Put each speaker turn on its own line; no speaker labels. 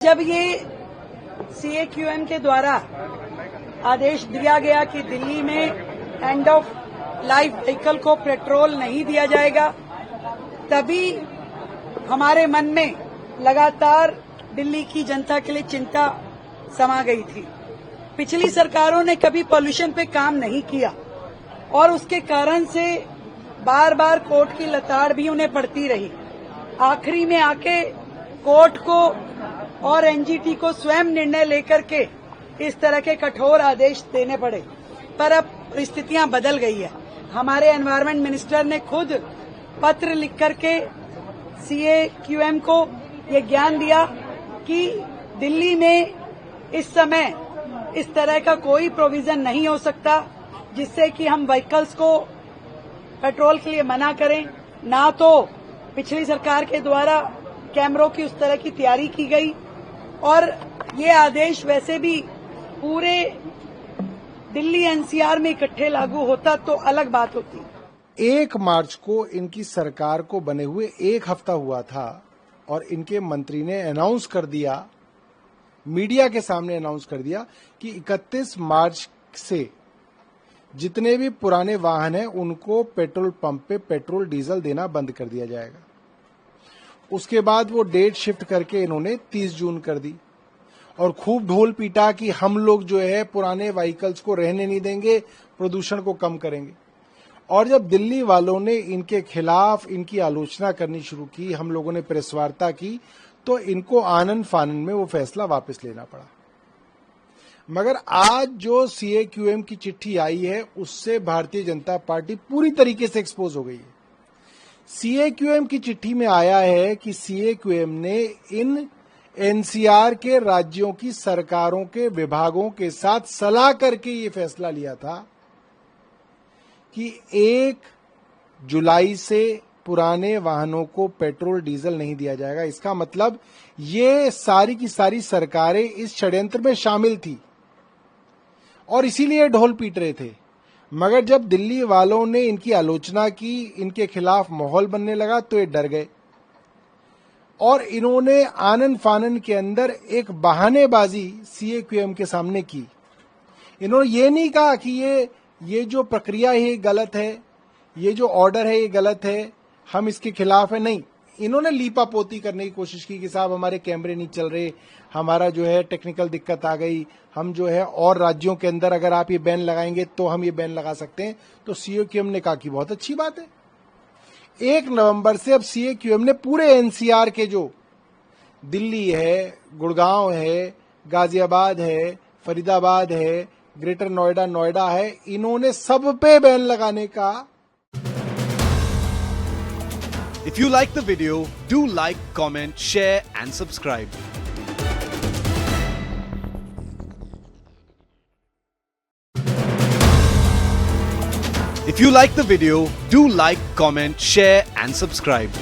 जब ये CAQM के द्वारा आदेश दिया गया कि दिल्ली में एंड ऑफ लाइफ व्हीकल को पेट्रोल नहीं दिया जाएगा, तभी हमारे मन में लगातार दिल्ली की जनता के लिए चिंता समा गई थी। पिछली सरकारों ने कभी पॉल्यूशन पे काम नहीं किया और उसके कारण से बार बार कोर्ट की लताड़ भी उन्हें पड़ती रही। आखिरी में आके कोर्ट को और NGT को स्वयं निर्णय लेकर के इस तरह के कठोर आदेश देने पड़े। पर अब परिस्थितियां बदल गई है। हमारे एनवायरमेंट मिनिस्टर ने खुद पत्र लिख करके CAQM को ये ज्ञान दिया कि दिल्ली में इस समय इस तरह का कोई प्रोविजन नहीं हो सकता जिससे कि हम व्हीकल्स को पेट्रोल के लिए मना करें। ना तो पिछली सरकार के द्वारा कैमरों की उस तरह की तैयारी की गई और ये आदेश वैसे भी पूरे दिल्ली NCR में इकट्ठे लागू होता तो अलग बात होती।
1 मार्च को इनकी सरकार को बने हुए 1 हफ्ता हुआ था और इनके मंत्री ने अनाउंस कर दिया, मीडिया के सामने अनाउंस कर दिया कि 31 मार्च से जितने भी पुराने वाहन हैं उनको पेट्रोल पंप पे पेट्रोल डीजल देना बंद कर दिया जाएगा। उसके बाद वो डेट शिफ्ट करके इन्होंने 30 जून कर दी और खूब ढोल पीटा कि हम लोग जो है पुराने व्हीकल्स को रहने नहीं देंगे, प्रदूषण को कम करेंगे। और जब दिल्ली वालों ने इनके खिलाफ इनकी आलोचना करनी शुरू की, हम लोगों ने प्रेस वार्ता की, तो इनको आनन फानन में वो फैसला वापस लेना पड़ा। मगर आज जो CAQM की चिट्ठी आई है उससे भारतीय जनता पार्टी पूरी तरीके से एक्सपोज हो गई है। CAQM की चिट्ठी में आया है कि CAQM ने इन NCR के राज्यों की सरकारों के विभागों के साथ सलाह करके ये फैसला लिया था कि 1 जुलाई से पुराने वाहनों को पेट्रोल डीजल नहीं दिया जाएगा। इसका मतलब ये सारी की सारी सरकारें इस षड्यंत्र में शामिल थी और इसीलिए ढोल पीट रहे थे। मगर जब दिल्ली वालों ने इनकी आलोचना की, इनके खिलाफ माहौल बनने लगा, तो ये डर गए और इन्होंने आनन फानन के अंदर एक बहानेबाजी CAQM के सामने की। इन्होंने ये नहीं कहा कि ये जो प्रक्रिया है ये गलत है, ये जो ऑर्डर है ये गलत है, हम इसके खिलाफ है। नहीं, इन्होंने लीपापोती करने की कोशिश की कि साहब हमारे कैमरे नहीं चल रहे, हमारा जो है टेक्निकल दिक्कत आ गई, हम जो है और राज्यों के अंदर अगर आप ये बैन लगाएंगे तो हम ये बैन लगा सकते हैं। तो CAQM ने कहा कि बहुत अच्छी बात है। 1 नवंबर से अब CAQM ने पूरे NCR के जो दिल्ली है, गुड़गांव है, गाजियाबाद है, फरीदाबाद है, ग्रेटर नोएडा है, इन्होंने सब पे बैन लगाने का।
If you like the video, do like, comment, share and subscribe. If you like the video, do like, comment, share and subscribe.